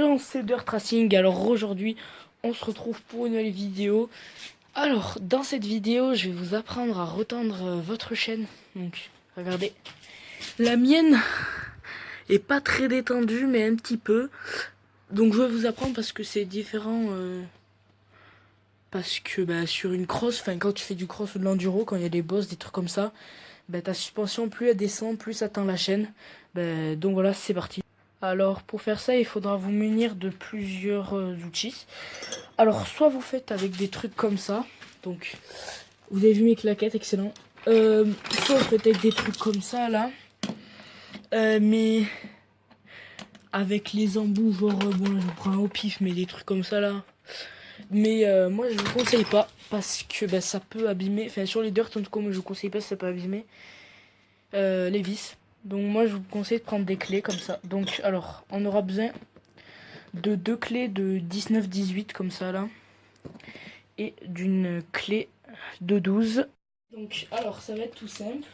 Salut, c'est Dirt Racing. Alors aujourd'hui, on se retrouve pour une nouvelle vidéo. Alors, dans cette vidéo, je vais vous apprendre à retendre votre chaîne. Donc, regardez. La mienne est pas très détendue, mais un petit peu. Donc, je vais vous apprendre parce que c'est différent. Parce que sur une cross, enfin quand tu fais du cross ou de l'enduro, quand il y a des bosses, des trucs comme ça, ta suspension, plus elle descend, plus ça tend la chaîne. Donc voilà, c'est parti. Alors pour faire ça, il faudra vous munir de plusieurs outils. Alors soit vous faites avec des trucs comme ça. Donc vous avez vu mes claquettes, excellent. Soit vous faites avec des trucs comme ça là. Mais avec les embouts, genre bon là, je prends un au pif, mais des trucs comme ça là. Mais moi je vous conseille pas parce que ça peut abîmer. Enfin sur les dirt en tout cas moi je vous conseille pas, ça peut abîmer les vis. Donc moi je vous conseille de prendre des clés comme ça. Donc alors on aura besoin de deux clés de 19-18 comme ça là. Et d'une clé de 12. Donc alors ça va être tout simple.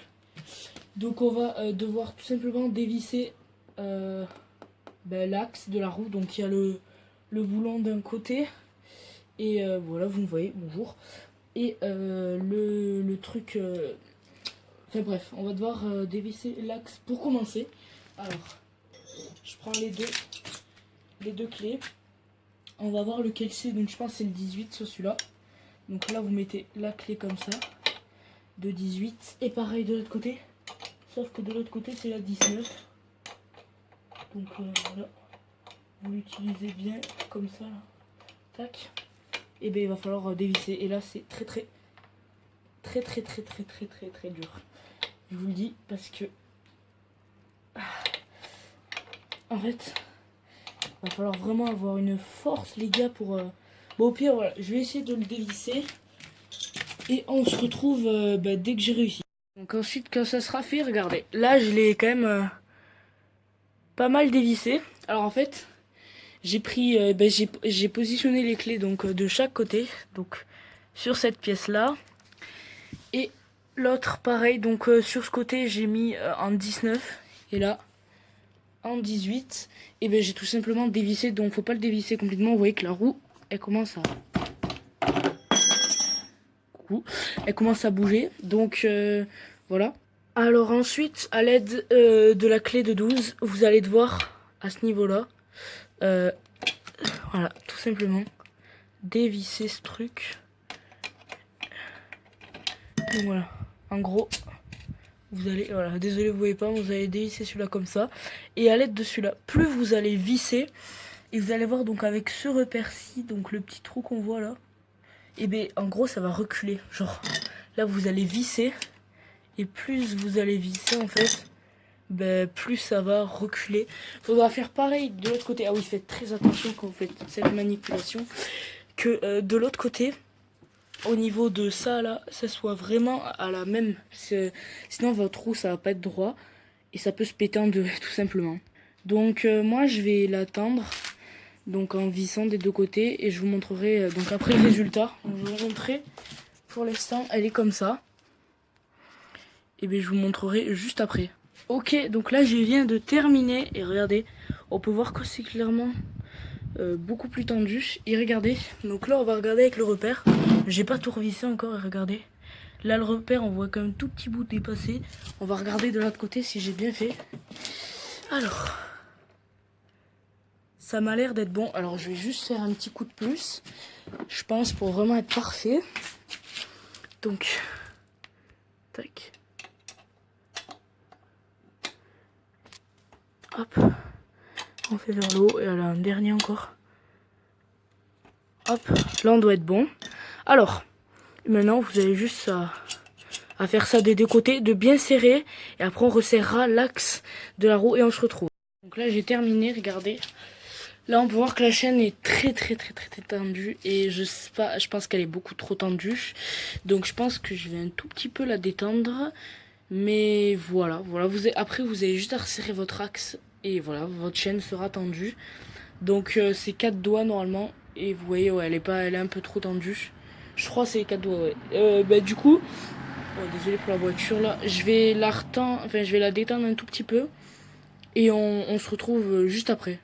Donc on va devoir tout simplement dévisser l'axe de la roue. Donc il y a le boulon d'un côté. Et voilà, vous me voyez, bonjour. Et le truc... Enfin bref, on va devoir dévisser l'axe pour commencer. Alors, je prends les deux clés. On va voir lequel c'est. Donc je pense que c'est le 18, sur celui-là. Donc là, vous mettez la clé comme ça, de 18. Et pareil de l'autre côté. Sauf que de l'autre côté, c'est la 19. Donc voilà. Vous l'utilisez bien comme ça, là. Tac. Et il va falloir dévisser. Et là, c'est très dur. Je vous le dis parce que... En fait, il va falloir vraiment avoir une force, les gars, pour... Bon, au pire, voilà, je vais essayer de le dévisser. Et on se retrouve dès que j'ai réussi. Donc ensuite, quand ça sera fait, regardez. Là, je l'ai quand même pas mal dévissé. Alors en fait, j'ai pris... j'ai positionné les clés donc de chaque côté. Donc sur cette pièce-là. Et l'autre, pareil. Donc sur ce côté, j'ai mis en 19. Et là... en 18 et j'ai tout simplement dévissé, donc faut pas le dévisser complètement. Vous voyez que la roue elle commence à bouger, donc voilà. Alors ensuite, à l'aide de la clé de 12, vous allez devoir à ce niveau là voilà, tout simplement dévisser ce truc. Donc voilà, en gros vous allez, voilà, désolé vous voyez pas, vous allez dévisser celui-là comme ça. Et à l'aide de celui-là, plus vous allez visser, et vous allez voir donc avec ce repère-ci, donc le petit trou qu'on voit là, et en gros ça va reculer. Genre là vous allez visser, et plus vous allez visser en fait, plus ça va reculer. Faudra faire pareil de l'autre côté. Ah oui, faites très attention quand vous faites cette manipulation, que de l'autre côté, au niveau de ça là, ça soit vraiment à la même. Sinon votre roue ça va pas être droit et ça peut se péter en deux tout simplement. Donc moi je vais l'attendre donc en vissant des deux côtés et je vous montrerai donc après le résultat. Donc, je vais vous montrer. Pour l'instant elle est comme ça. Et je vous montrerai juste après. Ok, donc là je viens de terminer et regardez, on peut voir que c'est clairement beaucoup plus tendu. Et regardez, donc là on va regarder avec le repère. J'ai pas tout revissé encore et regardez. Là le repère on voit quand même tout petit bout dépassé. On va regarder de l'autre côté si j'ai bien fait. Alors, ça m'a l'air d'être bon. Alors je vais juste faire un petit coup de plus, je pense, pour vraiment être parfait. Donc, tac. Hop. On fait vers le haut et là un dernier encore. Hop, là on doit être bon. Alors, maintenant vous avez juste à faire ça des deux côtés, de bien serrer. Et après on resserrera l'axe de la roue et on se retrouve. Donc là j'ai terminé, regardez. Là on peut voir que la chaîne est très tendue. Et je pense qu'elle est beaucoup trop tendue. Donc je pense que je vais un tout petit peu la détendre. Mais voilà. Après vous avez juste à resserrer votre axe. Et voilà, votre chaîne sera tendue. Donc c'est 4 doigts normalement. Et vous voyez, ouais, elle est un peu trop tendue. Je crois que c'est les 4 doigts, ouais. Du coup, désolé pour la voiture là. Je vais la détendre un tout petit peu. Et on se retrouve juste après.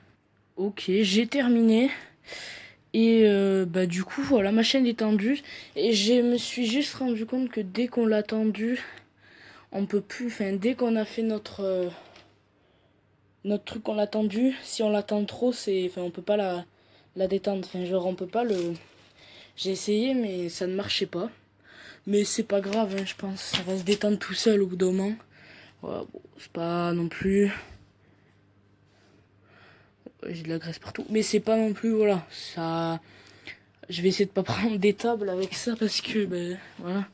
Ok, j'ai terminé. Et bah du coup voilà, ma chaîne est tendue. Et je me suis juste rendu compte que dès qu'on l'a tendue, on peut plus, enfin dès qu'on a fait notre truc qu'on l'a tendu, si on la tend trop, c'est, enfin on peut pas la détendre. Enfin genre on peut pas le... J'ai essayé mais ça ne marchait pas. Mais c'est pas grave, hein, je pense. Ça va se détendre tout seul au bout d'un moment. Voilà, bon, c'est pas non plus... J'ai de la graisse partout. Mais c'est pas non plus, voilà, ça... Je vais essayer de pas prendre des tables avec ça parce que, ben, voilà.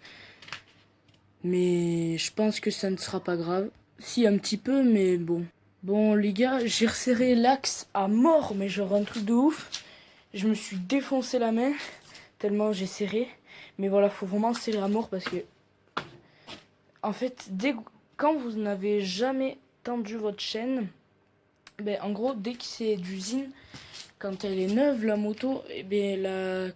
Mais je pense que ça ne sera pas grave. Si, un petit peu, mais bon. Bon, les gars, j'ai resserré l'axe à mort, mais genre un truc de ouf. Je me suis défoncé la main, tellement j'ai serré. Mais voilà, faut vraiment serrer à mort parce que... En fait, quand vous n'avez jamais tendu votre chaîne, ben, en gros, dès que c'est d'usine, quand elle est neuve, la moto, et ben,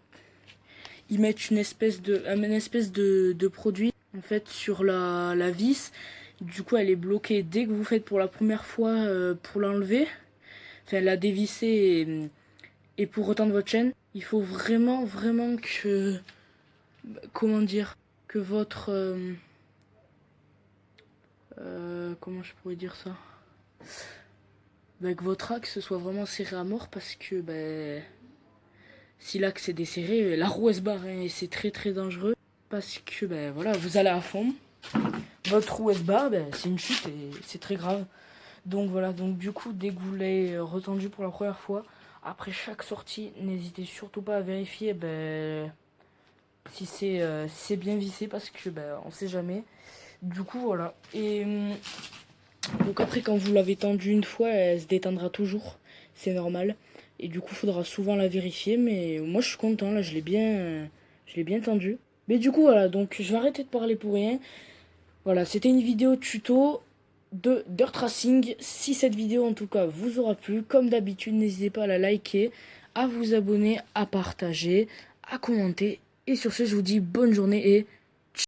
ils mettent une espèce de produit en fait sur la vis. Du coup, elle est bloquée dès que vous faites pour la première fois pour l'enlever, enfin la dévisser et pour retendre votre chaîne. Il faut vraiment, vraiment que, comment dire, que votre, comment je pourrais dire ça, que votre axe soit vraiment serré à mort parce que si l'axe est desserré, la roue elle se barre et c'est très très dangereux parce que voilà, vous allez à fond. Votre roue elle se barre, c'est une chute et c'est très grave. Donc voilà, donc du coup, dès que vous l'avez retendu pour la première fois, après chaque sortie, n'hésitez surtout pas à vérifier si c'est bien vissé parce que on sait jamais. Du coup, voilà. Et donc après, quand vous l'avez tendue une fois, elle se détendra toujours. C'est normal. Et du coup, il faudra souvent la vérifier. Mais moi, je suis content. Là, je l'ai bien tendue. Mais du coup, voilà. Donc, je vais arrêter de parler pour rien. Voilà, c'était une vidéo tuto de Dirt Racing. Si cette vidéo en tout cas vous aura plu, comme d'habitude, n'hésitez pas à la liker, à vous abonner, à partager, à commenter. Et sur ce, je vous dis bonne journée et